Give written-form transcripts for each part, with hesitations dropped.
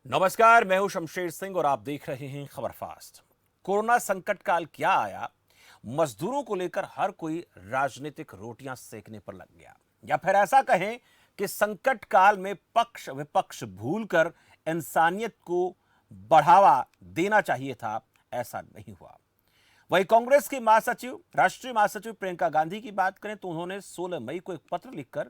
नमस्कार, मैं हूं शमशेर सिंह और आप देख रहे हैं खबर फास्ट। कोरोना संकट काल क्या आया, मजदूरों को लेकर हर कोई राजनीतिक रोटियां सेकने पर लग गया, या फिर ऐसा कहें कि संकट काल में पक्ष विपक्ष भूलकर इंसानियत को बढ़ावा देना चाहिए था। ऐसा नहीं हुआ। वही कांग्रेस की महासचिव, राष्ट्रीय महासचिव प्रियंका गांधी की बात करें तो उन्होंने 16 मई को एक पत्र लिखकर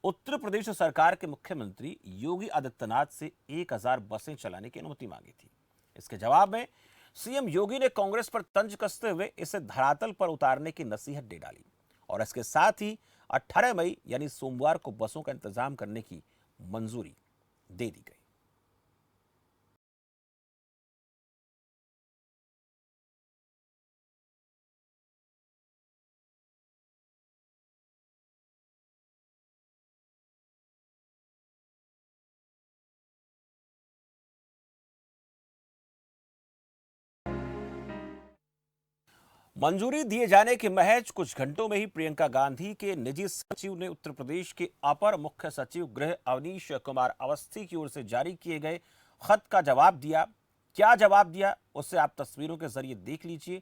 उत्तर प्रदेश सरकार के मुख्यमंत्री योगी आदित्यनाथ से 1000 बसें चलाने की अनुमति मांगी थी। इसके जवाब में सीएम योगी ने कांग्रेस पर तंज कसते हुए इसे धरातल पर उतारने की नसीहत दे डाली और इसके साथ ही 18 मई यानी सोमवार को बसों का इंतजाम करने की मंजूरी दे दी गई। मंजूरी दिए जाने के महज कुछ घंटों में ही प्रियंका गांधी के निजी सचिव ने उत्तर प्रदेश के अपर मुख्य सचिव गृह अवनीश कुमार अवस्थी की ओर से जारी किए गए खत का जवाब दिया। क्या जवाब दिया उससे आप तस्वीरों के जरिए देख लीजिए।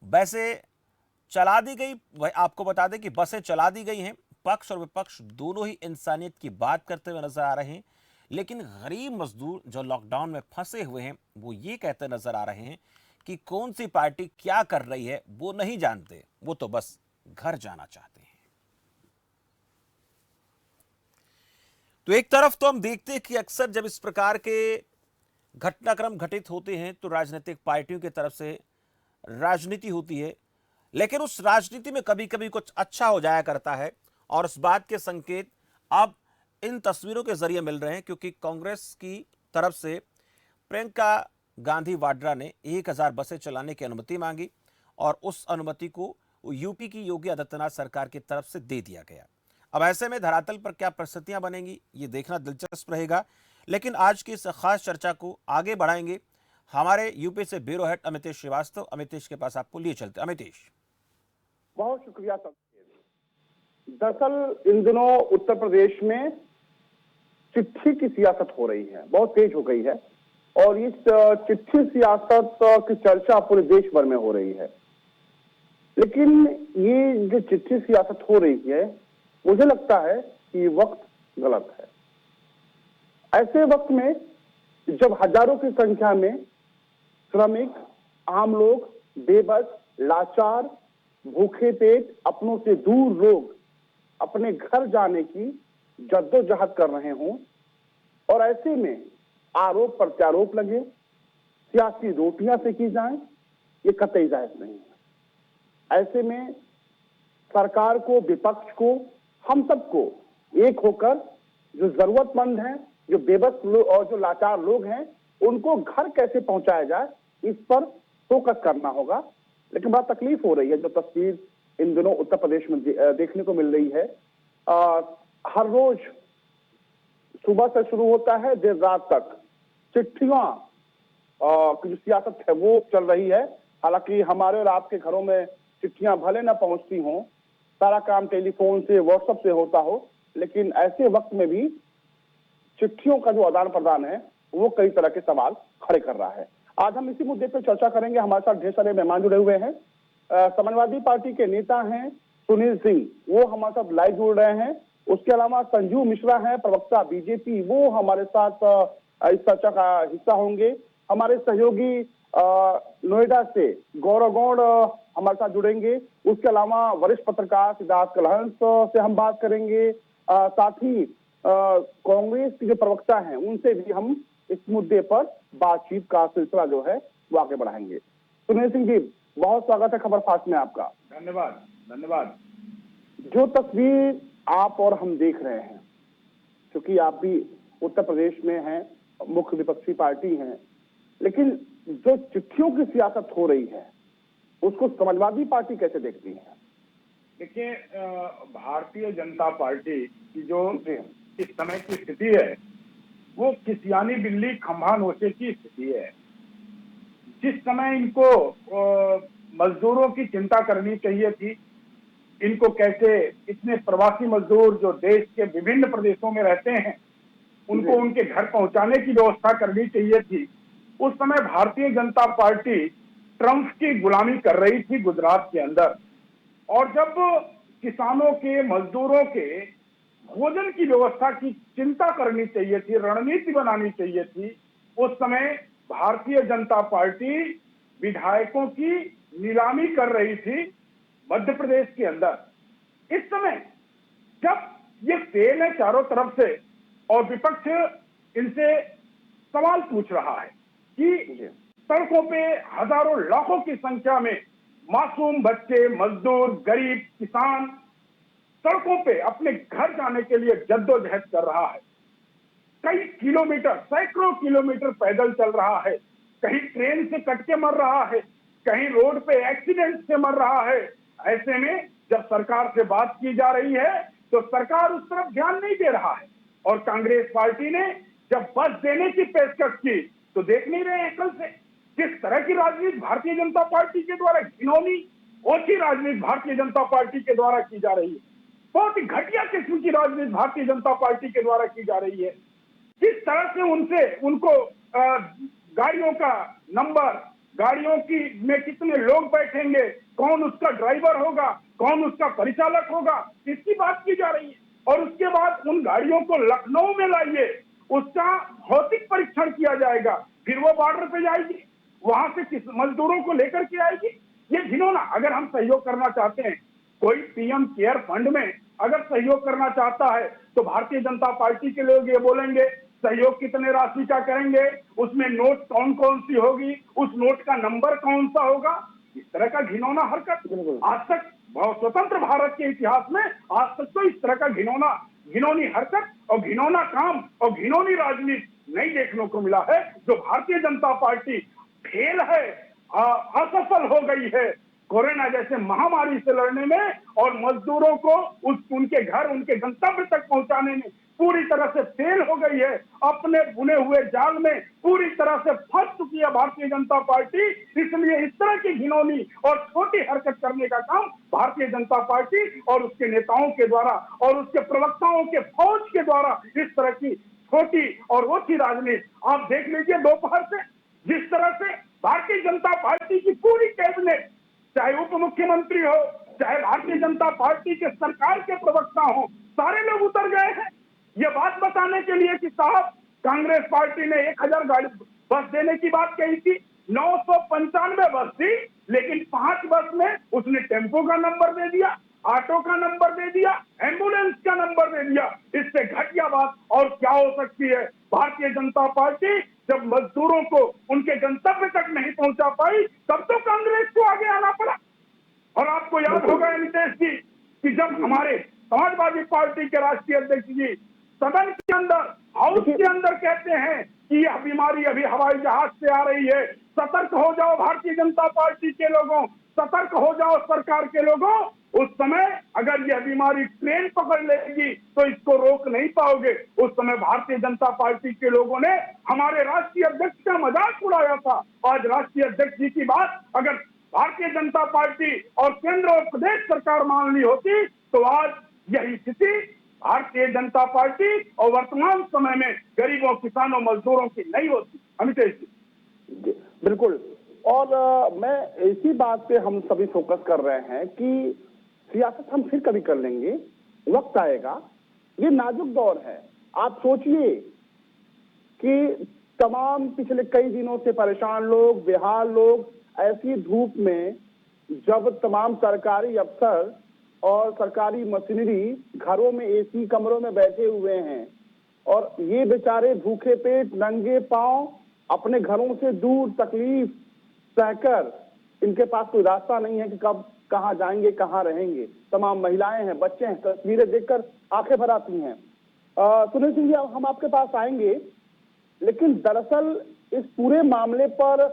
वैसे चला दी गई, वह आपको बता दें कि बसें चला दी गई हैं। पक्ष और विपक्ष दोनों ही इंसानियत की बात करते हुए नजर आ रहे हैं, लेकिन गरीब मजदूर जो लॉकडाउन में फंसे हुए हैं वो ये कहते नजर आ रहे हैं कि कौन सी पार्टी क्या कर रही है वो नहीं जानते, वो तो बस घर जाना चाहते हैं। तो एक तरफ तो हम देखते हैं कि अक्सर जब इस प्रकार के घटनाक्रम घटित होते हैं तो राजनीतिक पार्टियों की तरफ से राजनीति होती है, लेकिन उस राजनीति में कभी कभी कुछ अच्छा हो जाया करता है और उस बात के संकेत अब इन तस्वीरों के जरिए मिल रहे हैं, क्योंकि कांग्रेस की तरफ से प्रियंका गांधी वाड्रा ने 1000 बसें चलाने की अनुमति मांगी और उस अनुमति को यूपी की योगी आदित्यनाथ सरकार की तरफ से दे दिया गया। अब ऐसे में धरातल पर क्या परिस्थितियां बनेंगी ये देखना दिलचस्प रहेगा, लेकिन आज की इस खास चर्चा को आगे बढ़ाएंगे हमारे यूपी से ब्यूरो हेड अमितेश श्रीवास्तव। अमितेश के पास आपको लिए चलते। अमितेश, बहुत शुक्रिया सर। दरअसल इन दिनों उत्तर प्रदेश में चिट्ठी की सियासत हो रही है, बहुत तेज हो गई है और इस चिट्ठी सियासत की चर्चा पूरे देश भर में हो रही है। लेकिन ये जो चिट्ठी सियासत हो रही है, मुझे लगता है कि वक्त गलत है। ऐसे वक्त में जब हजारों की संख्या में श्रमिक, आम लोग, बेबस, लाचार, भूखे पेट, अपनों से दूर लोग अपने घर जाने की जद्दोजहद कर रहे हों और ऐसे में आरोप प्रत्यारोप लगे, सियासी रोटियां सेकी जाएं, ये कतई जायज नहीं है। ऐसे में सरकार को, विपक्ष को, हम सबको एक होकर जो जरूरतमंद हैं, जो बेबस लोग और जो लाचार लोग हैं, उनको घर कैसे पहुंचाया जाए इस पर फोकस करना होगा। लेकिन बड़ा तकलीफ हो रही है जो तस्वीर इन दिनों उत्तर प्रदेश में देखने को मिल रही है। हर रोज सुबह से शुरू होता है, देर रात तक चिट्ठियां की जो सियासत है वो चल रही है। हालांकि हमारे और आपके घरों में चिट्ठियां भले ना पहुंचती हों, सारा काम टेलीफोन से, व्हाट्सएप से होता हो, लेकिन ऐसे वक्त में भी चिट्ठियों का जो आदान प्रदान है वो कई तरह के सवाल खड़े कर रहा है। आज हम इसी मुद्दे पर चर्चा करेंगे। हमारे साथ ढेर सारे मेहमान जुड़े हुए हैं। समाजवादी पार्टी के नेता हैं सुनील सिंह, वो हमारे साथ लाइव जुड़ रहे हैं। उसके अलावा संजू मिश्रा हैं, प्रवक्ता बीजेपी, वो हमारे साथ इस चर्चा का हिस्सा होंगे। हमारे सहयोगी नोएडा से गौरव गौड़ हमारे साथ जुड़ेंगे। उसके अलावा वरिष्ठ पत्रकार सिद्धार्थ कलहंस से हम बात करेंगे। साथ ही कांग्रेस के जो प्रवक्ता हैं उनसे भी हम इस मुद्दे पर बातचीत का सिलसिला जो है वो आगे बढ़ाएंगे। सुनील सिंह जी, बहुत स्वागत है खबर फास्ट में आपका। धन्यवाद धन्यवाद। जो तस्वीर आप और हम देख रहे हैं, क्योंकि आप भी उत्तर प्रदेश में हैं, मुख्य विपक्षी पार्टी हैं, लेकिन जो चिट्ठियों की सियासत हो रही है उसको समाजवादी पार्टी कैसे देखती है? देखिए, भारतीय जनता पार्टी की जो इस समय की स्थिति है वो किसियानी बिल्ली खम्भा नोचे की स्थिति है। जिस समय इनको मजदूरों की चिंता करनी चाहिए थी, इनको कैसे इतने प्रवासी मजदूर जो देश के विभिन्न प्रदेशों में रहते हैं उनको उनके घर पहुंचाने की व्यवस्था करनी चाहिए थी। उस समय भारतीय जनता पार्टी ट्रंप की गुलामी कर रही थी गुजरात के अंदर। और जब किसानों के, मजदूरों के भोजन की व्यवस्था की चिंता करनी चाहिए थी, रणनीति बनानी चाहिए थी, उस समय भारतीय जनता पार्टी विधायकों की नीलामी कर रही थी मध्य प्रदेश के अंदर। इस समय जब ये फेल है चारों तरफ से और विपक्ष इनसे सवाल पूछ रहा है कि सड़कों पे हजारों लाखों की संख्या में मासूम बच्चे, मजदूर, गरीब, किसान सड़कों पे अपने घर जाने के लिए जद्दोजहद कर रहा है। कई किलोमीटर, सैकड़ों किलोमीटर पैदल चल रहा है, कहीं ट्रेन से कट के मर रहा है, कहीं रोड पे एक्सीडेंट से मर रहा है। ऐसे में जब सरकार से बात की जा रही है तो सरकार उस तरफ ध्यान नहीं दे रहा है। और कांग्रेस पार्टी ने जब बस देने की पेशकश की तो देख नहीं रहे हैं कल से किस तरह की राजनीति भारतीय जनता पार्टी के द्वारा, घिनौनी ओछी राजनीति भारतीय जनता पार्टी के द्वारा की जा रही है। बहुत ही घटिया किस्म की राजनीति भारतीय जनता पार्टी के द्वारा की जा रही है। किस तरह से उनको गाड़ियों का नंबर, गाड़ियों की में कितने लोग बैठेंगे, कौन उसका ड्राइवर होगा, कौन उसका परिचालक होगा, इसकी बात की जा रही है। और उसके बाद उन गाड़ियों को लखनऊ में लाइए, उसका भौतिक परीक्षण किया जाएगा, फिर वो बॉर्डर पे जाएगी, वहां से किस मजदूरों को लेकर के आएगी। ये घिनौना। अगर हम सहयोग करना चाहते हैं, कोई पीएम केयर फंड में अगर सहयोग करना चाहता है तो भारतीय जनता पार्टी के लोग ये बोलेंगे सहयोग कितने राशि का करेंगे, उसमें नोट कौन कौन सी होगी, उस नोट का नंबर कौन सा होगा। इस तरह का घिनौना हरकत आज तक स्वतंत्र भारत के इतिहास में आज तक तो इस तरह का घिनौनी हरकत और घिनौना काम और घिनौनी राजनीति नहीं देखने को मिला है। जो भारतीय जनता पार्टी फेल है, असफल हो गई है कोरोना जैसे महामारी से लड़ने में और मजदूरों को उनके घर, उनके गंतव्य तक पहुंचाने में पूरी तरह से फेल हो गई है। अपने बुने हुए जाल में पूरी तरह से फंस चुकी है भारतीय जनता पार्टी। इसलिए इस तरह की घिनौनी और छोटी हरकत करने का काम भारतीय जनता पार्टी और उसके नेताओं के द्वारा और उसके प्रवक्ताओं के फौज के द्वारा इस तरह की छोटी और ओछी राजनीति आप देख लीजिए। दोपहर से जिस तरह से भारतीय जनता पार्टी की पूरी कैबिनेट, चाहे उप मुख्यमंत्री हो, चाहे भारतीय जनता पार्टी के सरकार के प्रवक्ता हो, सारे लोग उतर गए हैं ये बात बताने के लिए कि साहब कांग्रेस पार्टी ने 1000 गाड़ी बस देने की बात कही थी, 995 बस थी, लेकिन 5 बस में उसने टेम्पो का नंबर दे दिया, ऑटो का नंबर दे दिया, एम्बुलेंस का नंबर दे दिया। इससे घटिया बात और क्या हो सकती है। भारतीय जनता पार्टी जब मजदूरों को उनके गंतव्य तक नहीं पहुंचा पाई तब तो कांग्रेस को आगे आना पड़ा। और आपको याद होगा नितेश जी कि जब हमारे समाजवादी पार्टी के राष्ट्रीय अध्यक्ष जी सदन के अंदर, हाउस के अंदर कहते हैं कि यह बीमारी अभी हवाई जहाज से आ रही है, सतर्क हो जाओ भारतीय जनता पार्टी के लोगों, सतर्क हो जाओ सरकार के लोगों। उस समय अगर यह बीमारी ट्रेन पकड़ लेगी तो इसको रोक नहीं पाओगे। उस समय भारतीय जनता पार्टी के लोगों ने हमारे राष्ट्रीय अध्यक्ष का मजाक उड़ाया था। आज राष्ट्रीय अध्यक्ष जी की बात अगर भारतीय जनता पार्टी और केंद्र और प्रदेश सरकार मान ली होती तो आज यही स्थिति भारतीय जनता पार्टी और वर्तमान समय में गरीबों, किसानों, मजदूरों की नहीं होती। अमितेश जी बिल्कुल। और मैं इसी बात पे हम सभी फोकस कर रहे हैं कि सियासत हम फिर कभी कर लेंगे, वक्त आएगा। ये नाजुक दौर है। आप सोचिए कि तमाम पिछले कई दिनों से परेशान लोग, बेहाल लोग ऐसी धूप में जब तमाम सरकारी अफसर और सरकारी मशीनरी घरों में एसी कमरों में बैठे हुए हैं और ये बेचारे भूखे पेट, नंगे पांव अपने घरों से दूर तकलीफ सहकर, इनके पास कोई रास्ता नहीं है कि कब कहां जाएंगे, कहां रहेंगे। तमाम महिलाएं हैं, बच्चे हैं, तस्वीरें देखकर आंखें भर आती हैं। सुनील सिंह जी, हम आपके पास आएंगे, लेकिन दरअसल इस पूरे मामले पर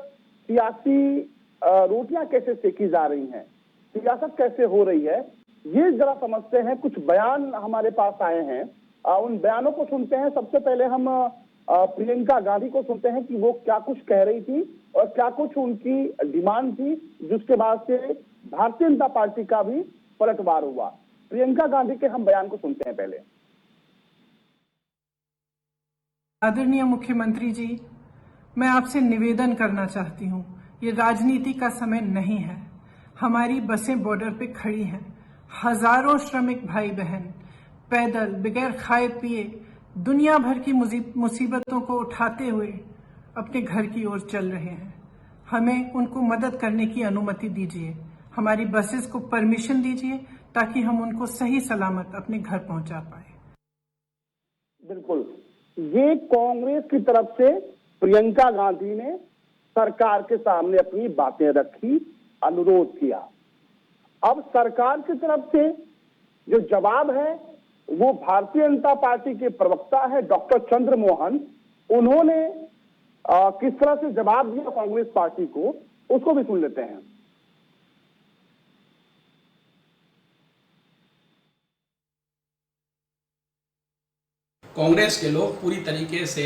सियासी रोटियां कैसे सेकी जा रही हैं, सियासत कैसे हो रही है, ये जरा समझते हैं। कुछ बयान हमारे पास आए हैं, उन बयानों को सुनते हैं। सबसे पहले हम प्रियंका गांधी को सुनते हैं कि वो क्या कुछ कह रही थी और क्या कुछ उनकी डिमांड थी, जिसके बाद से भारतीय जनता पार्टी का भी पलटवार हुआ। प्रियंका गांधी के हम बयान को सुनते हैं पहले। आदरणीय मुख्यमंत्री जी, मैं आपसे निवेदन करना चाहती हूँ, ये राजनीति का समय नहीं है। हमारी बसें बॉर्डर पे खड़ी हैं, हजारों श्रमिक भाई बहन पैदल बगैर खाए पिए दुनिया भर की मुसीबतों को उठाते हुए अपने घर की ओर चल रहे हैं। हमें उनको मदद करने की अनुमति दीजिए, हमारी बसेस को परमिशन दीजिए ताकि हम उनको सही सलामत अपने घर पहुंचा पाए। बिल्कुल, ये कांग्रेस की तरफ से प्रियंका गांधी ने सरकार के सामने अपनी बातें रखी, अनुरोध किया। अब सरकार की तरफ से जो जवाब है वो भारतीय जनता पार्टी के प्रवक्ता है डॉक्टर चंद्र मोहन, उन्होंने किस तरह से जवाब दिया कांग्रेस पार्टी को, उसको भी सुन लेते हैं। कांग्रेस के लोग पूरी तरीके से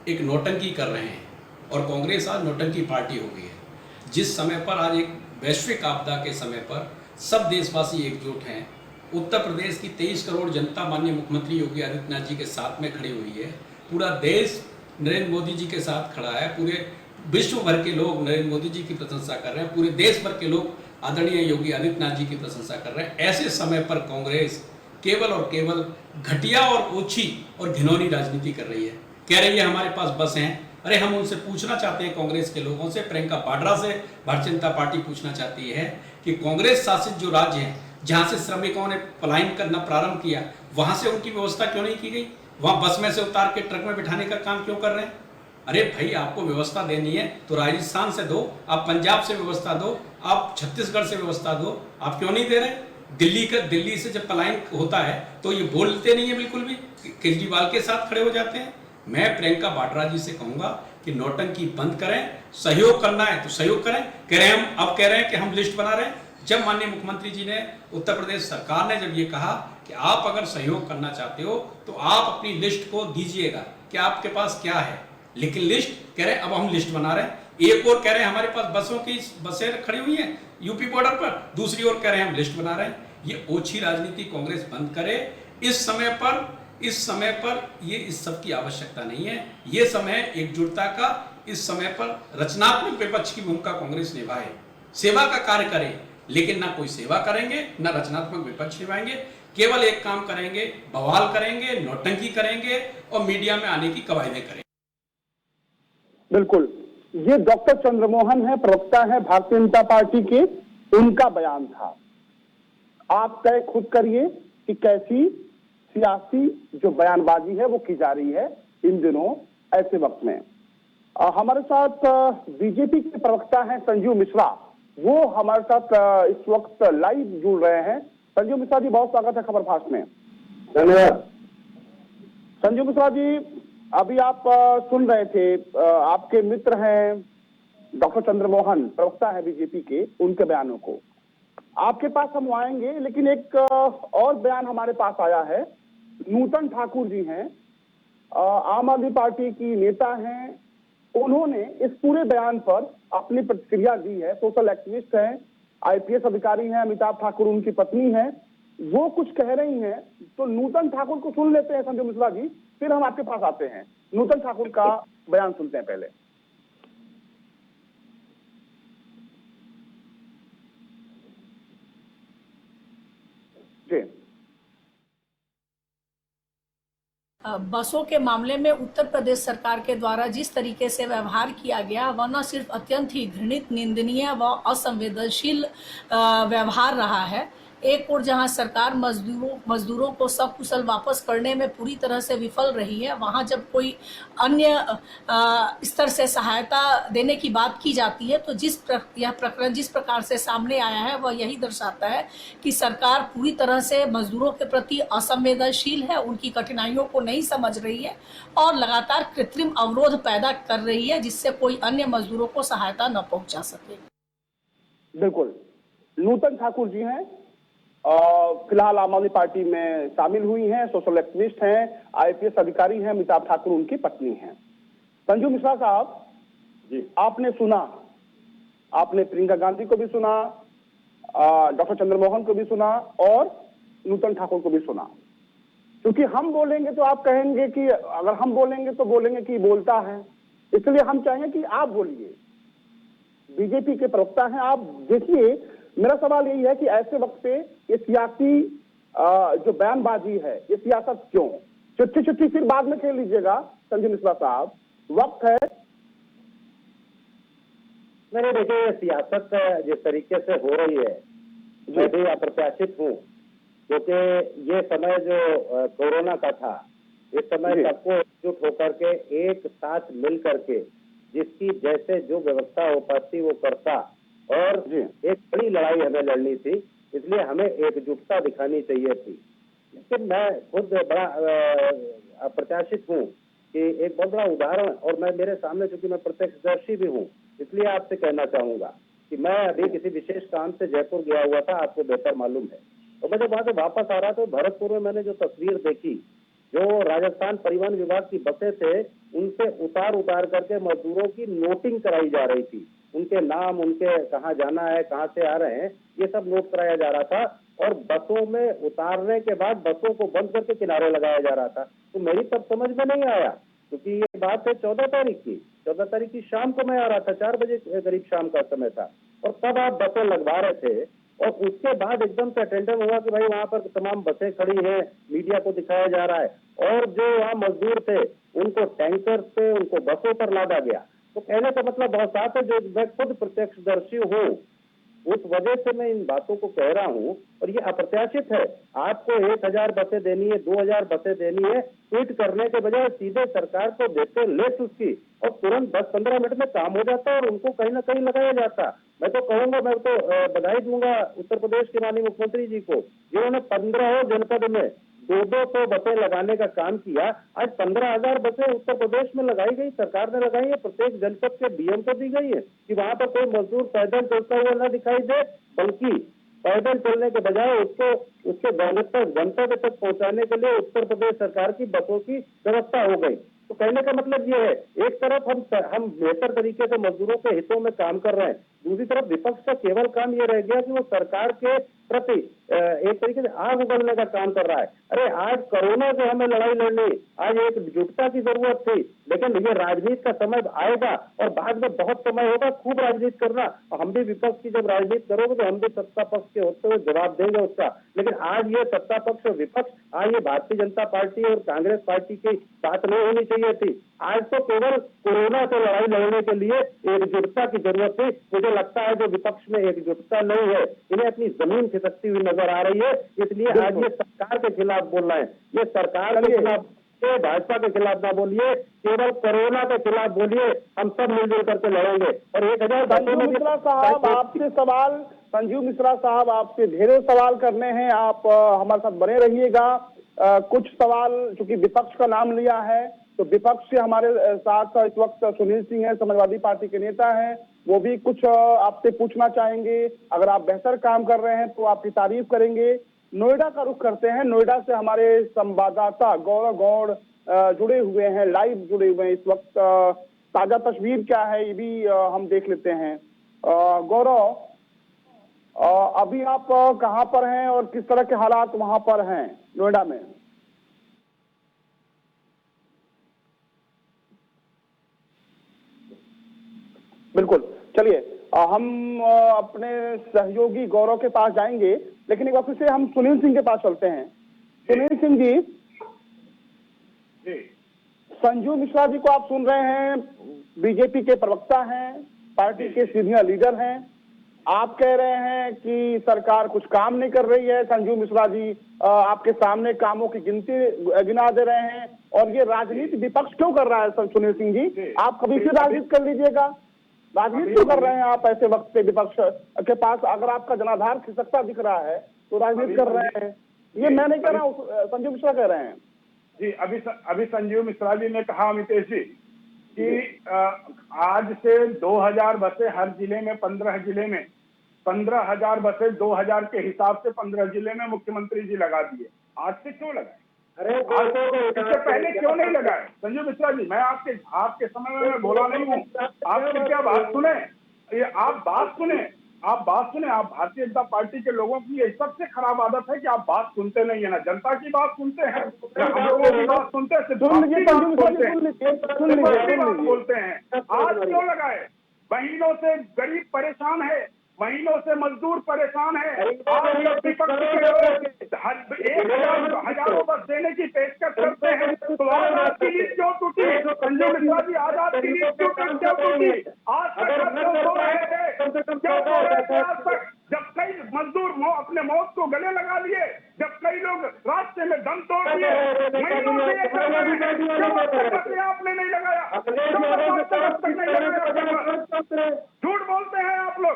एक नौटंकी कर रहे हैं और कांग्रेस आज नौटंकी पार्टी हो गई है। जिस समय पर आज एक वैश्विक आपदा के समय पर सब देशवासी एकजुट हैं, उत्तर प्रदेश की 23 करोड़ जनता माननीय मुख्यमंत्री योगी आदित्यनाथ जी के साथ में खड़ी हुई है। पूरा देश नरेंद्र मोदी जी के साथ खड़ा है, पूरे विश्व भर के लोग नरेंद्र मोदी जी की प्रशंसा कर रहे हैं, पूरे देश भर के लोग आदरणीय योगी आदित्यनाथ जी की प्रशंसा कर रहे हैं। ऐसे समय पर कांग्रेस केवल और केवल घटिया और ओछी और घिनौनी राजनीति कर रही है। कह रही है हमारे पास बस हैं। अरे हम उनसे पूछना चाहते हैं, कांग्रेस के लोगों से, प्रियंका वाड्रा से भारतीय जनता पार्टी पूछना चाहती है कि कांग्रेस शासित जो राज्य हैं जहां से श्रमिकों ने पलायन करना प्रारंभ किया, वहां से उनकी व्यवस्था क्यों नहीं की गई? वहां बस में से उतार के ट्रक में बिठाने का काम क्यों कर रहे हैं? अरे भाई, आपको व्यवस्था देनी है तो राजस्थान से दो, आप पंजाब से व्यवस्था दो, आप छत्तीसगढ़ से व्यवस्था दो, आप क्यों नहीं दे रहे? दिल्ली से जब पलायन होता है तो ये बोलते नहीं है, बिल्कुल भी केजरीवाल के साथ खड़े हो जाते हैं। मैं प्रियंका वाड्रा जी से कहूंगा कि नौटंकी बंद करें, सहयोग करना है तो सहयोग करें। कह रहे हैं कि हम लिस्ट बना रहे हैं। जब माननीय मुख्यमंत्री जी ने, उत्तर प्रदेश सरकार ने जब ये कहा कि आप अगर सहयोग करना चाहते हो तो आप अपनी लिस्ट को दीजिएगा कि आपके पास क्या है, लेकिन लिस्ट कह रहे हैं अब हम लिस्ट बना रहे हैं। एक और कह रहे हैं हमारे पास बसें खड़ी हुई हैं यूपी बॉर्डर पर, दूसरी ओर कह रहे हैं हम लिस्ट बना रहे हैं। ये ओछी राजनीति कांग्रेस बंद करे। इस समय पर ये इस सब की आवश्यकता नहीं है। ये समय एकजुटता का, इस समय पर रचनात्मक विपक्ष की भूमिका कांग्रेस निभाए, सेवा का कार्य करे, लेकिन ना कोई सेवा करेंगे ना रचनात्मक विपक्ष निभाएंगे। केवल एक काम करेंगे, बवाल करेंगे, नौटंकी करेंगे और मीडिया में आने की कवायदें करेंगे। बिल्कुल, ये डॉक्टर चंद्रमोहन है, प्रवक्ता है भारतीय जनता पार्टी के, उनका बयान था। आप तय खुद करिए कि कैसी सियासी जो बयानबाजी है वो की जा रही है इन दिनों ऐसे वक्त में। हमारे साथ बीजेपी के प्रवक्ता हैं संजीव मिश्रा, वो हमारे साथ इस वक्त लाइव जुड़ रहे हैं। संजीव मिश्रा जी, बहुत स्वागत है खबरफास्ट में। धन्यवाद। संजीव मिश्रा जी, अभी आप सुन रहे थे, आपके मित्र हैं डॉक्टर चंद्रमोहन, प्रवक्ता है बीजेपी के, उनके बयानों को आपके पास हम आएंगे, लेकिन एक और बयान हमारे पास आया है। नूतन ठाकुर जी हैं, आम आदमी पार्टी की नेता हैं, उन्होंने इस पूरे बयान पर अपनी प्रतिक्रिया दी है। सोशल एक्टिविस्ट हैं, आईपीएस अधिकारी हैं, अमिताभ ठाकुर उनकी पत्नी है, वो कुछ कह रही हैं। तो नूतन ठाकुर को सुन लेते हैं संजय मिश्रा जी, फिर हम आपके पास आते हैं। नूतन ठाकुर का बयान सुनते हैं पहले। जी, बसों के मामले में उत्तर प्रदेश सरकार के द्वारा जिस तरीके से व्यवहार किया गया वह न सिर्फ अत्यंत ही घृणित, निंदनीय व असंवेदनशील व्यवहार रहा है। एक ओर जहां सरकार मजदूरों को सकुशल वापस करने में पूरी तरह से विफल रही है, वहां जब कोई अन्य स्तर से सहायता देने की बात की जाती है तो यह प्रकरण जिस प्रकार से सामने आया है वह यही दर्शाता है कि सरकार पूरी तरह से मजदूरों के प्रति असंवेदनशील है, उनकी कठिनाइयों को नहीं समझ रही है और लगातार कृत्रिम अवरोध पैदा कर रही है जिससे कोई अन्य मजदूरों को सहायता न पहुंचा सके। बिल्कुल, नूतन ठाकुर जी हैं, फिलहाल आम आदमी पार्टी में शामिल हुई हैं, सोशल एक्टिविस्ट हैं, आईपीएस अधिकारी हैं, अमिताभ ठाकुर उनकी पत्नी हैं। संजू मिश्रा साहब जी, आपने सुना, आपने प्रियंका गांधी को भी सुना, डॉक्टर चंद्रमोहन को भी सुना और नूतन ठाकुर को भी सुना। क्योंकि हम बोलेंगे तो आप कहेंगे कि, अगर हम बोलेंगे तो बोलेंगे कि बोलता है, इसलिए हम चाहेंगे कि आप बोलिए, बीजेपी के प्रवक्ता हैं आप। देखिए, मेरा सवाल यही है कि ऐसे वक्त पे ये सियासी जो बयानबाजी है, ये सियासत क्यों? चिट्ठी चिट्ठी फिर बाद में खेल लीजिएगा संजू मिश्रा साहब, वक्त है। नहीं देखिए, सियासत जिस तरीके से हो रही है, मैं भी अप्रत्याशित हूँ, क्योंकि ये समय जो कोरोना का था, इस समय सबको एकजुट होकर के एक साथ मिल करके जिसकी जैसे जो व्यवस्था हो पाती वो करता, और एक बड़ी लड़ाई हमें लड़नी थी, इसलिए हमें एकजुटता दिखानी चाहिए थी। लेकिन मैं खुद बड़ा अप्रत्याशित हूँ कि एक बहुत बड़ा उदाहरण, और मैं मेरे सामने, चूंकि मैं प्रत्यक्षदर्शी भी हूँ, इसलिए आपसे कहना चाहूंगा कि मैं अभी किसी विशेष काम से जयपुर गया हुआ था, आपको बेहतर मालूम है। तो मैं जब वहां से वापस आ रहा था, भरतपुर में मैंने जो तस्वीर देखी, जो राजस्थान परिवहन विभाग की बसें थे, उनसे उतार करके मजदूरों की नोटिंग कराई जा रही थी, उनके नाम, उनके कहाँ जाना है, कहाँ से आ रहे हैं, ये सब नोट कराया जा रहा था। और बसों में उतारने के बाद बसों को बंद करके किनारे लगाया जा रहा था। तो मेरी तब समझ में नहीं आया, क्योंकि ये बात है 14 तारीख की, 14 तारीख की शाम को मैं आ रहा था, 4 बजे करीब शाम का समय था, और तब आप बसें लगवा रहे थे। और उसके बाद एकदम से अटेंडर हुआ कि भाई वहां पर तमाम बसें खड़ी हैं, मीडिया को दिखाया जा रहा है, और जो वहाँ मजदूर थे उनको टैंकर से उनको बसों पर लादा गया। तो कहने का मतलब बहुत साफ है, जो मैं खुद प्रत्यक्षदर्शी हूँ, उस वजह से मैं इन बातों को कह रहा हूँ। और ये अप्रत्याशित है, आपको 1000 बसें देनी है, 2000 बसें देनी है, ट्वीट करने के बजाय सीधे सरकार को देते लिस्ट उसकी, और तुरंत 10-15 मिनट में काम हो जाता और उनको कहीं ना कहीं लगाया जाता। मैं तो कहूंगा, मैं तो बधाई दूंगा उत्तर प्रदेश के माननीय मुख्यमंत्री जी को, जिन्होंने 15 जनपद में 200 बसें लगाने का काम किया। आज 15,000 बसें उत्तर प्रदेश में लगाई गई, सरकार ने लगाई है, प्रत्येक जनपद के डीएम को दी गई है कि वहां पर कोई मजदूर पैदल चलता हुआ न दिखाई दे, बल्कि पैदल चलने के बजाय उसको उसके गंतव्य तक पहुंचाने के लिए उत्तर प्रदेश सरकार की बसों की व्यवस्था हो गई। तो कहने का मतलब ये है, एक तरफ हम बेहतर तरीके से मजदूरों के हितों में काम कर रहे हैं, दूसरी तरफ विपक्ष का केवल काम ये रह गया कि वो सरकार के प्रति एक तरीके से आग उगलने का काम कर रहा है। अरे आज कोरोना से हमें लड़ाई लड़नी, आज एकजुटता की जरूरत थी, लेकिन ये राजनीति का समय आएगा और बाद में बहुत समय होगा खूब राजनीति करना, और हम भी विपक्ष की जब राजनीति करोगे तो हम भी सत्ता पक्ष के होते हुए जवाब देंगे उसका। लेकिन आज ये सत्ता पक्ष और विपक्ष, आज ये भारतीय जनता पार्टी और कांग्रेस पार्टी की बात नहीं होनी चाहिए थी। आज तो केवल कोरोना से लड़ाई लड़ने के लिए एकजुटता की जरूरत थी। मुझे लगता है जो विपक्ष में एकजुटता नहीं है, इन्हें अपनी जमीन खिसकती हुई नजर आ रही है, इसलिए आज ये सरकार के खिलाफ बोल रहे हैं। ये सरकार के खिलाफ, भाजपा के खिलाफ ना बोलिए, केवल कोरोना के खिलाफ बोलिए, हम सब मिलजुल करके लड़ेंगे। और 1000 संजू मिश्रा साहब आपसे सवाल, संजू मिश्रा साहब आपसे ढेरों सवाल करने हैं, आप हमारे साथ बने रहिएगा। कुछ सवाल, चूंकि विपक्ष का नाम लिया है, तो विपक्ष से हमारे साथ इस वक्त सुनील सिंह है, समाजवादी पार्टी के नेता हैं, वो भी कुछ आपसे पूछना चाहेंगे। अगर आप बेहतर काम कर रहे हैं तो आपकी तारीफ करेंगे। नोएडा का रुख करते हैं, नोएडा से हमारे संवाददाता गौरव गौड़ जुड़े हुए हैं, लाइव जुड़े हुए हैं इस वक्त। ताजा तस्वीर क्या है ये भी हम देख लेते हैं। गौरव, अभी आप कहाँ पर हैं और किस तरह के हालात वहां पर हैं नोएडा में? बिल्कुल, चलिए हम अपने सहयोगी गौरव के पास जाएंगे, लेकिन एक बार फिर से हम सुनील सिंह के पास चलते हैं। सुनील सिंह जी, संजू मिश्रा जी को आप सुन रहे हैं, बीजेपी के प्रवक्ता हैं, पार्टी के सीनियर लीडर हैं। आप कह रहे हैं कि सरकार कुछ काम नहीं कर रही है, संजू मिश्रा जी आपके सामने कामों की गिनती गिना दे रहे हैं, और ये राजनीति विपक्ष क्यों कर रहा है? सुनील सिंह जी, आप कभी फिर राजनीति कर लीजिएगा, राजनीति क्यों कर रहे हैं आप ऐसे वक्त पे? विपक्ष के पास अगर आपका जनाधार खिसकता दिख रहा है तो राजनीति कर रहे हैं, ये मैं नहीं कह रहा हूँ, संजू मिश्रा कह रहे हैं। जी, अभी संजीव मिश्रा जी ने कहा, अमितेश जी, कि आज से 2000 बसें हर जिले में, 15 जिले में 15,000 बसें 2000 के हिसाब से 15 जिले में मुख्यमंत्री जी लगा दिए। आज से क्यों लगाए? अरे इससे पहले क्यों नहीं लगाए? संजीव मिश्रा जी, मैं आपके समय में मैं बोला नहीं हूँ, आप कृपया बात सुने, ये आप बात सुने। आप बात सुने। आप भारतीय जनता पार्टी के लोगों की ये सबसे खराब आदत है कि आप बात सुनते नहीं है, ना जनता की बात सुनते हैं, ना हम लोगों की बात सुनते हैं, सिर्फ अपनी बात बोलते हैं, सिर्फ अपनी बात बोलते हैं। आज क्यों लगाए? महीनों से गरीब परेशान है, महीनों से मजदूर परेशान है। आज जब विपक्ष के लोग हजारों बस देने की पेशकश करते हैं तो आजाद की नींद क्यों टूटी? संजय मिश्रा जी, आजाद की नींद क्यों टूटी? आज तक आप क्यों सो रहे थे? क्यों सो रहे थे आज तक? जब कई मजदूर अपने मौत को गले लगा लिए, जब कई लोग रास्ते में दम तोड़ दिए, महीनों से ये कर रहे हैं, क्यों अब तक आपने नहीं लगाया? क्यों अब तक नहीं लगाया? झूठ बोलते हैं आप लोग,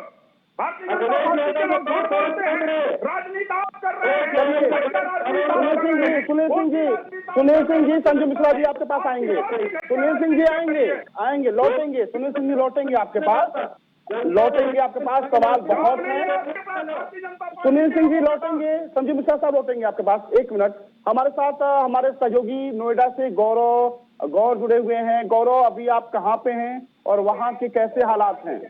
भारतीय जनता पार्टी के लोग झूठ बोलते हैं। राजनीति आप कर रहे हैं। सुनील सिंह जी, संजय मिश्रा जी आपके पास आएंगे। सुनील सिंह जी आएंगे, लौटेंगे। सुनील सिंह जी लौटेंगे आपके पास, सवाल बहुत है। सुनील सिंह जी लौटेंगे, संजय मिश्रा साहब लौटेंगे आपके पास। एक मिनट, हमारे साथ हमारे सहयोगी नोएडा से गौर जुड़े हुए हैं। गौरव, अभी आप कहाँ पे हैं और वहाँ के कैसे हालात हैं?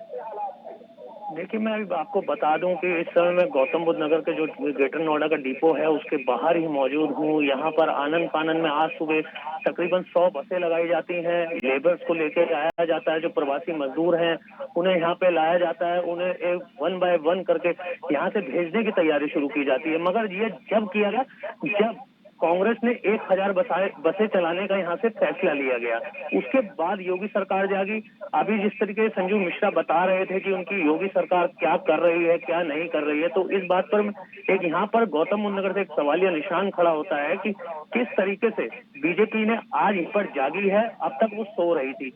देखिए, मैं अभी आपको बता दूं कि इस समय मैं गौतम बुद्ध नगर के जो ग्रेटर नोएडा का डिपो है उसके बाहर ही मौजूद हूं। यहाँ पर आनन फानन में आज सुबह तकरीबन 100 बसें लगाई जाती हैं। लेबर्स को लेकर आया जाता है, जो प्रवासी मजदूर हैं उन्हें यहाँ पे लाया जाता है, उन्हें एक 1 बाय 1 करके यहाँ से भेजने की तैयारी शुरू की जाती है। मगर ये जब किया गया जब कांग्रेस ने 1000 बसें चलाने का यहाँ से फैसला लिया गया, उसके बाद योगी सरकार जागी। अभी जिस तरीके से संजू मिश्रा बता रहे थे कि उनकी योगी सरकार क्या कर रही है क्या नहीं कर रही है, तो इस बात पर एक यहाँ पर गौतम बुद्ध नगर से एक सवालिया निशान खड़ा होता है कि किस तरीके से बीजेपी ने आज इन पर जागी है, अब तक वो सो रही थी।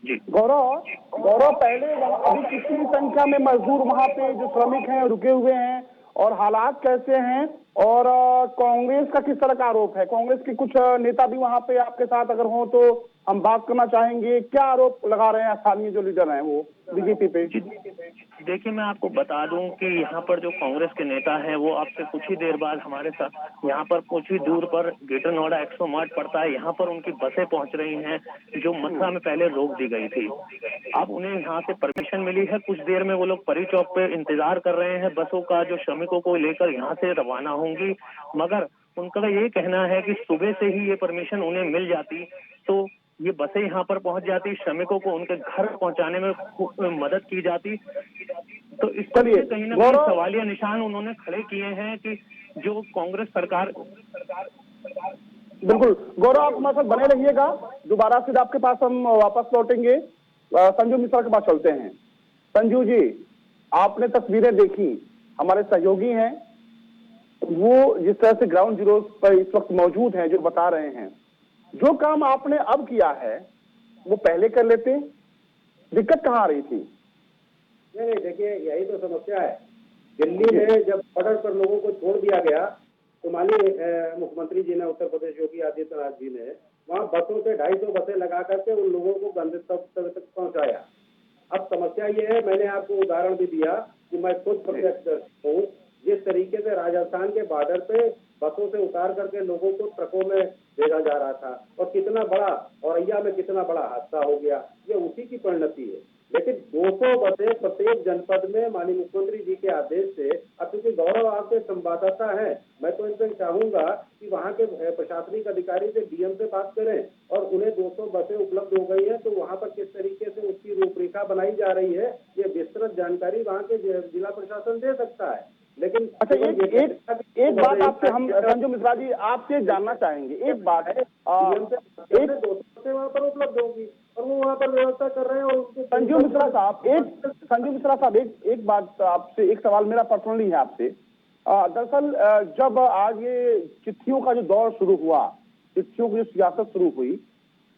जी गौरव, पहले अभी कितनी संख्या में मजदूर वहाँ पे जो श्रमिक हैं रुके हुए हैं और हालात कैसे हैं? और कांग्रेस का किस तरह का आरोप है? कांग्रेस के कुछ नेता भी वहाँ पे आपके साथ अगर हो तो हम बात करना चाहेंगे। क्या आरोप लगा रहे हैं स्थानीय जो लीडर हैं वो बीजेपी पे? देखिए, मैं आपको बता दूं कि यहाँ पर जो कांग्रेस के नेता हैं वो आपसे कुछ ही देर बाद हमारे साथ यहाँ पर कुछ ही दूर पर ग्रेटर नोएडा 100 मार्ट पड़ता है, यहाँ पर उनकी बसें पहुंच रही हैं जो मथुरा में पहले रोक दी गई थी। अब उन्हें यहाँ से परमिशन मिली है, कुछ देर में वो लोग परी चौक पे इंतजार कर रहे हैं बसों का, जो श्रमिकों को लेकर यहाँ से रवाना होंगी। मगर उनका ये कहना है कि सुबह से ही ये परमिशन उन्हें मिल जाती तो ये बसें यहाँ पर पहुंच जाती, श्रमिकों को उनके घर पहुंचाने में मदद की जाती। तो इस पर कहीं ना कहीं सवालिया निशान उन्होंने खड़े किए हैं कि जो कांग्रेस सरकार। बिल्कुल गौरव, आप हमारे साथ बने रहिएगा, दोबारा फिर आपके पास हम वापस लौटेंगे। संजू मिश्रा के पास चलते हैं। संजू जी, आपने तस्वीरें देखी, हमारे सहयोगी हैं वो जिस तरह से ग्राउंड जीरो पर इस वक्त मौजूद हैं, जो बता रहे हैं जो काम आपने अब किया है वो पहले कर लेते, दिक्कत कहाँ आ रही थी? नहीं, देखिए यही तो समस्या है। दिल्ली में जब बॉर्डर पर लोगों को छोड़ दिया गया तो माननीय मुख्यमंत्री जी ने, उत्तर प्रदेश योगी आदित्यनाथ जी ने वहाँ बसों से 250 बसें लगा करके उन लोगों को गंतव्य तक पहुँचाया। अब समस्या ये है, मैंने आपको उदाहरण भी दिया कि मैं खुद प्रत्यक्ष हूँ, जिस तरीके से राजस्थान के बॉर्डर पे बसों से उतार करके लोगों को ट्रकों में भेजा जा रहा था और कितना बड़ा औरैया में कितना बड़ा हादसा हो गया, ये उसी की परिणति है। लेकिन 200 बसें प्रत्येक जनपद में माननीय मुख्यमंत्री जी के आदेश से, अब क्योंकि गौरव आपके संवाददाता है, मैं तो इनसे चाहूंगा कि वहाँ के प्रशासनिक अधिकारी से, डीएम से बात करें और उन्हें 200 बसें उपलब्ध हो गई है तो वहाँ पर किस तरीके से उसकी रूपरेखा बनाई जा रही है, ये विस्तृत जानकारी वहाँ के जिला प्रशासन दे सकता है। लेकिन अच्छा, एक बात आपसे हम संजू मिश्रा जी आपसे जानना चाहेंगे। एक बात है, एक 200 बसें वहाँ पर उपलब्ध होगी और वो वहाँ पर व्यवस्था कर रहे हैं। और संजू मिश्रा साहब एक बात आपसे, एक सवाल मेरा पर्सनली है आपसे। दरअसल जब आज ये चिट्ठियों का जो दौर शुरू हुआ, चिट्ठियों की जो सियासत शुरू हुई,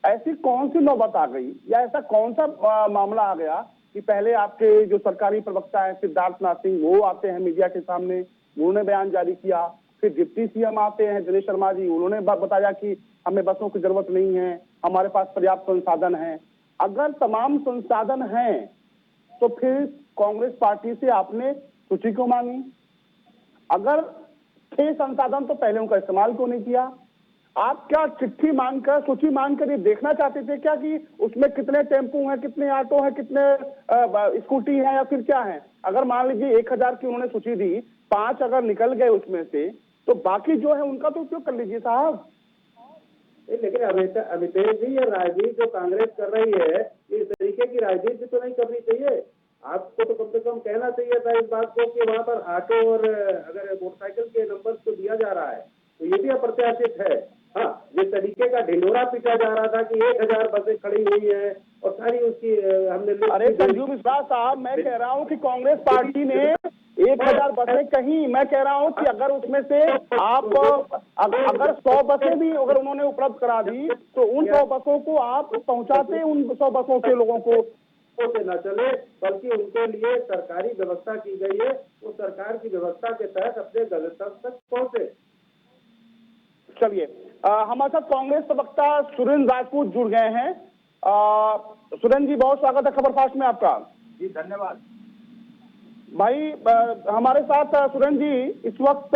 ऐसी कौन सी नौबत आ गई या ऐसा कौन सा मामला आ गया कि पहले आपके जो सरकारी प्रवक्ता है सिद्धार्थनाथ सिंह वो आते हैं मीडिया के सामने, उन्होंने बयान जारी किया, फिर डिप्टी सीएम आते हैं दिनेश शर्मा जी, उन्होंने बताया कि हमें बसों की जरूरत नहीं है, हमारे पास पर्याप्त संसाधन है। अगर तमाम संसाधन हैं तो फिर कांग्रेस पार्टी से आपने सूची क्यों मांगी? अगर थे संसाधन तो पहले उनका इस्तेमाल क्यों नहीं किया? आप क्या चिट्ठी मांगकर, सूची मांगकर ये देखना चाहते थे क्या कि उसमें कितने टेम्पू हैं, कितने ऑटो हैं, कितने स्कूटी हैं, या फिर क्या है? अगर मान लीजिए 1000 की उन्होंने सूची दी, 5 अगर निकल गए उसमें से, तो बाकी जो है उनका तो उपयोग कर लीजिए साहब। लेकिन अमितेश जी, ये राजनीति जो कांग्रेस कर रही है, इस तरीके की राजनीति तो नहीं करनी चाहिए। आपको तो कम से कम कहना चाहिए था इस बात को कि वहाँ पर ऑटो और अगर मोटरसाइकिल के नंबर को दिया जा रहा है तो ये भी अप्रत्याशित है। हाँ, जिस तरीके का ढिंढोरा पीटा जा रहा था कि 1000 बसें खड़ी हुई है और सारी उसकी हमने। अरे संजू मिश्रा साहब, मैं कह रहा हूँ कि कांग्रेस पार्टी ने 1000 बसें कहीं, मैं कह रहा हूँ कि अगर उसमें से आप अगर 100 बसें भी अगर उन्होंने उपलब्ध करा दी तो उन 100 बसों को आप पहुंचाते, उन 100 बसों के लोगों को से न चले, बल्कि उनके लिए सरकारी व्यवस्था की गई है, वो सरकार की व्यवस्था के तहत अपने गंतव्य तक पहुंचे। चलिए, हमारे साथ कांग्रेस प्रवक्ता सुरेंद्र राजपूत जुड़ गए हैं। सुरेंद्र जी, बहुत स्वागत है खबरफास्ट में आपका। जी धन्यवाद भाई, हमारे साथ सुरेंद्र जी इस वक्त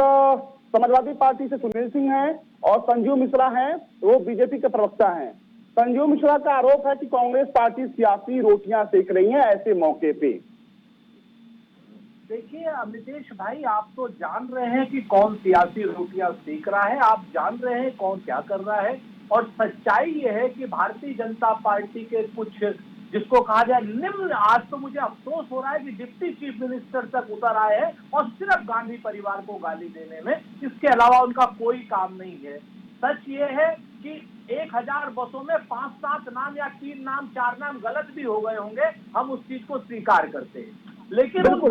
समाजवादी पार्टी से सुनील सिंह हैं और संजीव मिश्रा हैं, वो बीजेपी के प्रवक्ता हैं। संजीव मिश्रा का आरोप है कि कांग्रेस पार्टी सियासी रोटियां सेक रही है ऐसे मौके पे। देखिए अमितेश भाई, आप तो जान रहे हैं कि कौन सियासी रोटियां सेक रहा है, आप जान रहे हैं कौन क्या कर रहा है। और सच्चाई ये है कि भारतीय जनता पार्टी के कुछ, जिसको कहा जाए निम्न, आज तो मुझे अफसोस हो रहा है कि डिप्टी चीफ मिनिस्टर तक उतर आए हैं और सिर्फ गांधी परिवार को गाली देने में, इसके अलावा उनका कोई काम नहीं है। सच ये है कि 1000 बसों में 5-7 नाम या 3 नाम 4 नाम गलत भी हो गए होंगे, हम उस चीज को स्वीकार करते हैं। लेकिन उन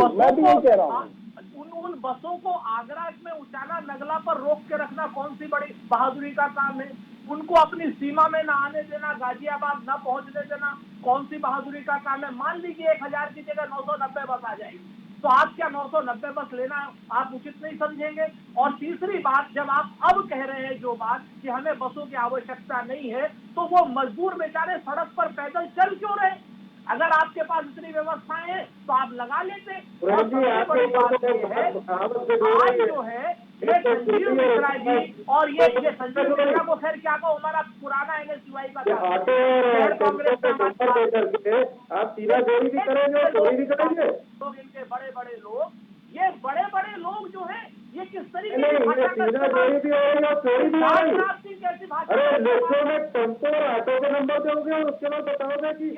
बसों को आगरा में उचाना नगला पर रोक के रखना कौन सी बड़ी बहादुरी का काम है? उनको अपनी सीमा में न आने देना, गाजियाबाद न पहुंचने देना कौन सी बहादुरी का काम है? मान लीजिए 1000 की जगह 990 बस आ जाएगी, तो आप क्या 990 बस लेना आप उचित नहीं समझेंगे? और तीसरी बात, जब आप अब कह रहे हैं जो बात कि हमें बसों की आवश्यकता नहीं है, तो वो मजदूर बेचारे सड़क पर पैदल चल क्यों रहे? अगर आपके पास इतनी व्यवस्थाएं हैं तो आप लगा लेते। और सबसे बड़ी बात ये है, आज जो है ये संजीव मिश्रा जी और ये संजीव मिश्रा को खैर क्या कहो, हमारा पुराना NSUI का शहर कांग्रेस आप सीधा जोड़ी भी करेंगे, जोड़ी भी करेंगे। लोग, इनके बड़े बड़े लोग, ये बड़े बड़े लोग जो है ये किस तरीके की भाषा का कैसी भाषा? अरे लोगों में टेम्पो और ऑटो के नंबर दोगे और उसके बाद बताओगे कि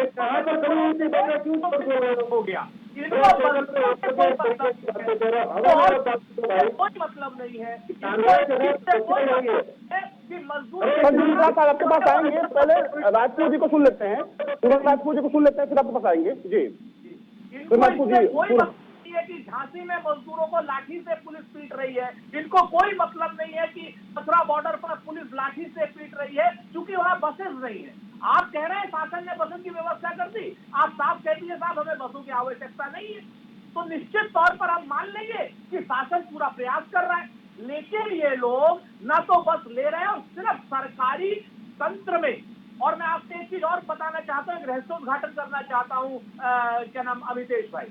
कहाँ पर हो गया, कोई मतलब नहीं है कि मजदूर। आपके पास आएंगे, पहले राजपूत जी को सुन लेते हैं, तुरंत राजपूत जी को सुन लेते हैं, फिर आपके पास आएंगे। जी, कोई मतलब नहीं है कि झांसी में मजदूरों को लाठी से पुलिस पीट रही है, इनको कोई मतलब नहीं है कि मथुरा बॉर्डर पर पुलिस लाठी से पीट रही है क्योंकि वहाँ बसेस नहीं है। आप कह रहे हैं शासन ने बसों की व्यवस्था कर दी, आप साफ कह दीजिए साहब हमें बसों की आवश्यकता नहीं है, तो निश्चित तौर पर हम मान लेंगे कि शासन पूरा प्रयास कर रहा है। लेकिन ये लोग न तो बस ले रहे हैं और सिर्फ सरकारी तंत्र में। और मैं आपसे एक चीज और बताना चाहता हूँ, रहस्योद्घाटन करना चाहता हूँ, क्या नाम, अमितेश भाई,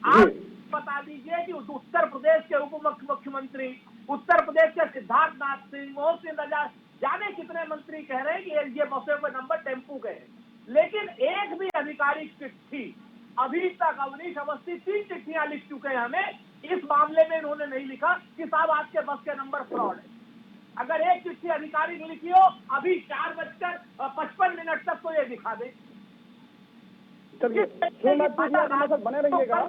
आप बता दीजिए कि उत्तर प्रदेश के उप मुख्यमंत्री, उत्तर प्रदेश के सिद्धार्थनाथ सिंह, मोहन सिंह रजा, जाने कितने मंत्री कह रहे हैं कि ये बसों के नंबर टेम्पू के हैं, लेकिन एक भी आधिकारिक चिट्ठी अभी तक, अवनीश अवस्थी 3 चिट्ठियां लिख चुके हैं हमें, इस मामले में इन्होंने नहीं लिखा कि साहब आपके बस के नंबर फ्रॉड है। अगर एक चिट्ठी अधिकारी ने लिखी हो अभी 4:55 तक तो ये दिखा दे। चलिए, बने रहिएगा।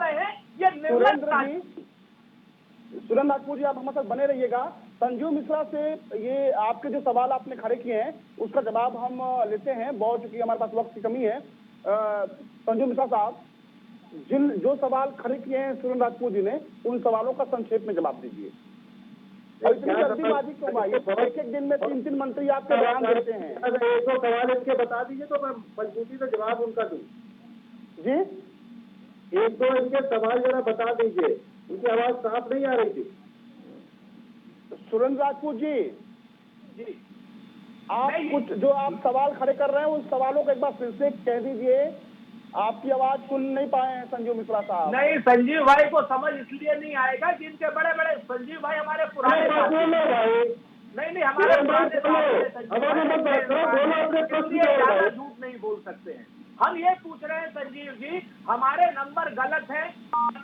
सुरेंद्र राजपूत जी, आप हमारे साथ बने रहिएगा। संजीव मिश्रा से ये आपके जो सवाल आपने खड़े किए हैं उसका जवाब हम लेते हैं, बहुत चूंकि हमारे पास वक्त की कमी है। संजीव मिश्रा साहब, जिन जो सवाल खड़े किए हैं सुरेंद्र राजपूत जी ने, उन सवालों का संक्षेप में जवाब दीजिए। इतनी जल्दीबाजी क्यों भाई? एक दिन में 3-3 मंत्री आपके बयान देते हैं। एक दो सवाल इनके बता दीजिए तो मैं मजबूती से जवाब उनका दूं। जी, एक दो इनके सवाल जरा बता दीजिए, उनकी आवाज साफ नहीं आ रही थी। सुरेंद्र राजपूत जी, आप कुछ जो आप सवाल खड़े कर रहे हैं उन सवालों को एक बार फिर से कह दीजिए। आपकी आवाज सुन नहीं पाए हैं संजीव मिश्रा साहब। नहीं, संजीव भाई को समझ इसलिए नहीं आएगा जिनके बड़े बड़े संजीव भाई हमारे पुराने साथी हैं। नहीं, हमारे पुराने साथी हैं इसलिए ज्यादा झूठ नहीं बोल सकते हैं। हम ये पूछ रहे हैं संजीव जी, हमारे नंबर गलत है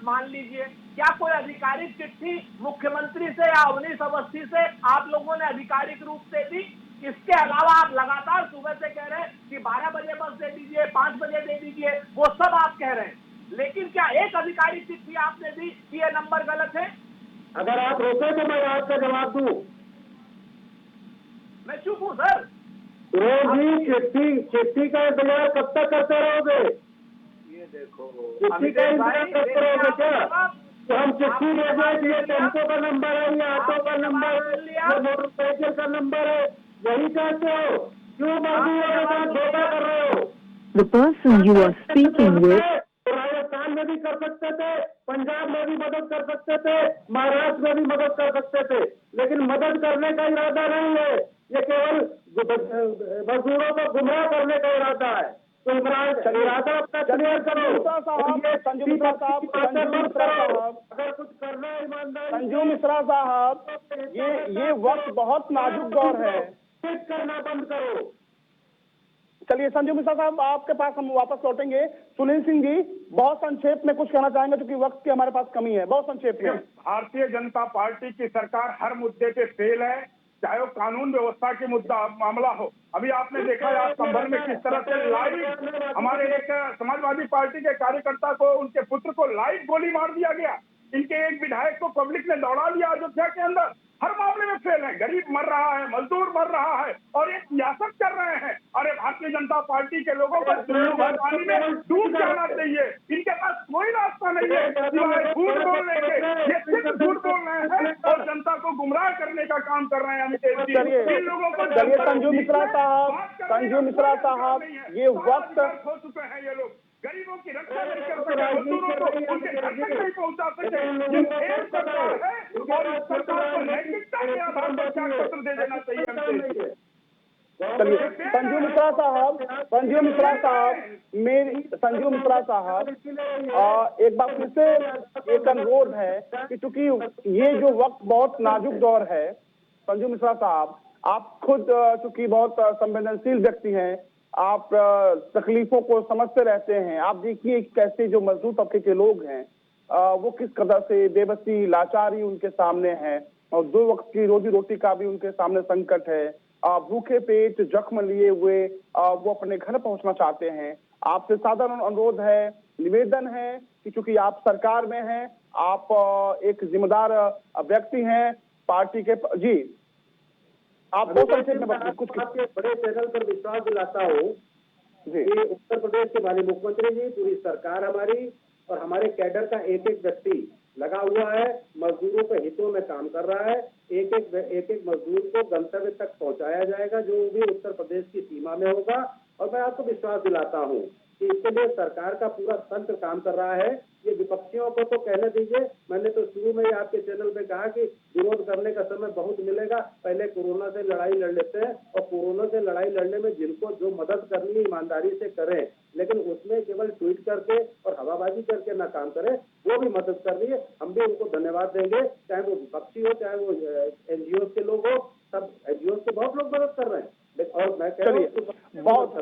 मान लीजिए, क्या कोई आधिकारिक चिट्ठी मुख्यमंत्री से या अवनीश अवस्थी से आप लोगों ने आधिकारिक रूप से दी? इसके अलावा आप लगातार सुबह से कह रहे हैं कि 12 बजे बस दे दीजिए, 5 बजे दे दीजिए, वो सब आप कह रहे हैं, लेकिन क्या एक आधिकारिक चिट्ठी आपने दी कि ये नंबर गलत है? अगर आप रोके तो मैं आपका जवाब दूं। मैं चुप हूँ सर। रोज ही चिट्ठी का इंतजार कब तक करते रहोगे? ये देखो चिट्ठी का इंतजार करते रहोगे क्या? तो हम चिट्ठी भेजें कि ये टेम्पो का नंबर है, ये ऑटो का नंबर है, ये मोटरसाइकिल का नंबर है, यही चाहते हो? क्यों मजदूरों के साथ धोखा कर रहे हो? The person you are speaking with Rajasthan में भी कर सकते थे, पंजाब में भी मदद कर सकते थे, महाराष्ट्र में भी मदद कर सकते थे, लेकिन मदद करने का इरादा नहीं है, ये केवल मजदूरों को गुमराह करने का इरादा है। तो इरादा अपना क्लियर करो। संजीव मिश्रा साहब, अगर कुछ करना है ईमानदारी, संजीव मिश्रा साहब, ये वक्त बहुत नाजुक दौर है, करना बंद करो। चलिए संजीव मिश्रा साहब, आपके पास हम वापस लौटेंगे। सुनील सिंह जी, बहुत संक्षेप में कुछ कहना चाहेंगे क्योंकि वक्त की हमारे पास कमी है, बहुत संक्षेप में। भारतीय जनता पार्टी की सरकार हर मुद्दे पे फेल है, चाहे वो कानून व्यवस्था के मामला हो। अभी आपने देखा है आज संभल में किस तरह से लाइव हमारे एक समाजवादी पार्टी के कार्यकर्ता को, उनके पुत्र को लाइव गोली मार दिया गया। इनके एक विधायक को पब्लिक ने दौड़ा लिया अयोध्या के अंदर। हर मामले में फेल है, गरीब मर रहा है, मजदूर मर रहा है और एक सियासत कर रहे हैं। अरे भारतीय जनता पार्टी के लोगों को चुल्लू भर पानी में डूब जाना चाहिए। इनके पास कोई रास्ता नहीं है सिवाय झूठ बोलने के। ये सिर्फ झूठ बोल रहे हैं और जनता को गुमराह करने का काम कर रहे हैं अमितेश जी। इन लोगों को चलिए संजीव मिश्रा साहब, ये वक्त हो चुके हैं। ये लोग गरीबों की रक्षा नहीं कर सके, मजदूरों को उनके घर तक नहीं पहुंचा सके। ये फेल सरकार है और इस सरकार को नैतिकता के आधार पर त्याग पत्र दे देना चाहिए हमसे। चलिए संजीव मिश्रा साहब, एक बार फिर से एक अनुरोध है कि चूंकि ये जो वक्त बहुत नाजुक दौर है, संजीव मिश्रा साहब आप खुद चूंकि बहुत संवेदनशील व्यक्ति हैं, आप तकलीफों को समझते रहते हैं। आप देखिए कैसे जो मजदूर तबके के लोग हैं वो किस कदर से बेबसी, लाचारी उनके सामने है और 2 वक्त की रोजी रोटी का भी उनके सामने संकट है। भूखे पेट जख्म लिए हुए वो अपने घर पहुंचना चाहते हैं। आपसे साधारण अनुरोध है, निवेदन है कि चूंकि आप सरकार में हैं, आप एक जिम्मेदार व्यक्ति हैं पार्टी के। जी आप बहुत संक्षेप में बताइए कुछ। आपके बड़े चैनल पर विश्वास दिलाता हूँ कि उत्तर प्रदेश के माननीय मुख्यमंत्री जी, पूरी सरकार हमारी और हमारे कैडर का एक एक व्यक्ति लगा हुआ है, मजदूरों के हितों में काम कर रहा है। एक एक मजदूर को गंतव्य तक पहुंचाया जाएगा जो भी उत्तर प्रदेश की सीमा में होगा। और मैं आपको विश्वास दिलाता हूँ कि इसके लिए सरकार का पूरा तंत्र काम कर रहा है। ये विपक्षियों को तो कहने दीजिए, मैंने तो शुरू में ही आपके चैनल पे कहा कि विरोध करने का समय बहुत मिलेगा, पहले कोरोना से लड़ाई लड़ लेते हैं और कोरोना से लड़ाई लड़ने में जिनको जो मदद करनी है ईमानदारी से करें, लेकिन उसमें केवल ट्वीट करके और हवाबाजी करके ना काम करें। वो भी मदद कर रही है, हम भी उनको धन्यवाद देंगे, चाहे वो विपक्षी हो चाहे वो एनजीओ के लोग हो, सब एनजीओ के बहुत लोग मदद कर रहे हैं। और मैं चलिए बहुत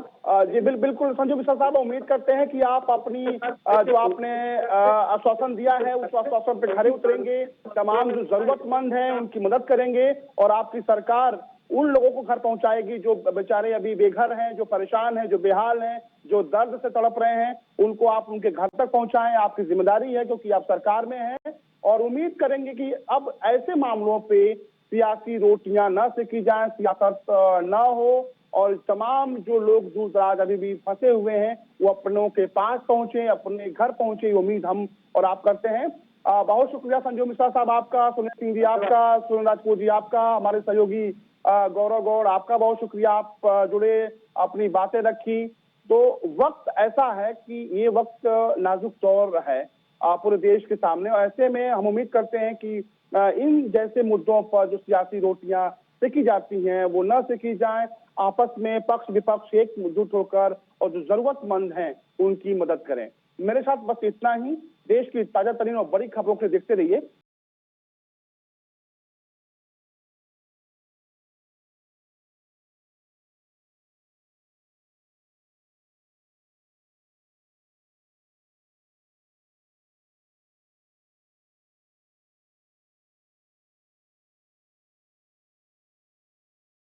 जी बिल्कुल संजीव मिश्रा साहब, उम्मीद करते हैं कि आप अपनी जो आपने आश्वासन दिया है उस आश्वासन पे खरे उतरेंगे, तमाम जो जरूरतमंद हैं उनकी मदद करेंगे और आपकी सरकार उन लोगों को घर पहुंचाएगी जो बेचारे अभी बेघर हैं, जो परेशान हैं, जो बेहाल हैं, जो दर्द से तड़प रहे हैं, उनको आप उनके घर तक पहुंचाएं। आपकी जिम्मेदारी है क्योंकि आप सरकार में हैं और उम्मीद करेंगे कि अब ऐसे मामलों पे सियासी रोटियां न सेकी जाएं, सियासत न हो और तमाम जो लोग दूर दराज अभी भी फंसे हुए हैं वो अपनों के पास पहुंचे, अपने घर पहुंचे, उम्मीद हम और आप करते हैं। बहुत शुक्रिया संजीव मिश्रा साहब आपका, सुनील सिंह जी आपका, सुनील राजपूत जी आपका, हमारे सहयोगी गौरव गौड़ आपका बहुत शुक्रिया, आप जुड़े, अपनी बातें रखी। तो वक्त ऐसा है कि ये वक्त नाजुक दौर है पूरे देश के सामने और ऐसे में हम उम्मीद करते हैं कि इन जैसे मुद्दों पर जो सियासी रोटियां सेकी जाती हैं वो न सेकी जाएं। आपस में पक्ष विपक्ष एकजुट होकर और जो जरूरतमंद हैं उनकी मदद करें। मेरे साथ बस इतना ही। देश की ताजा तरीन और बड़ी खबरों के लिए देखते रहिए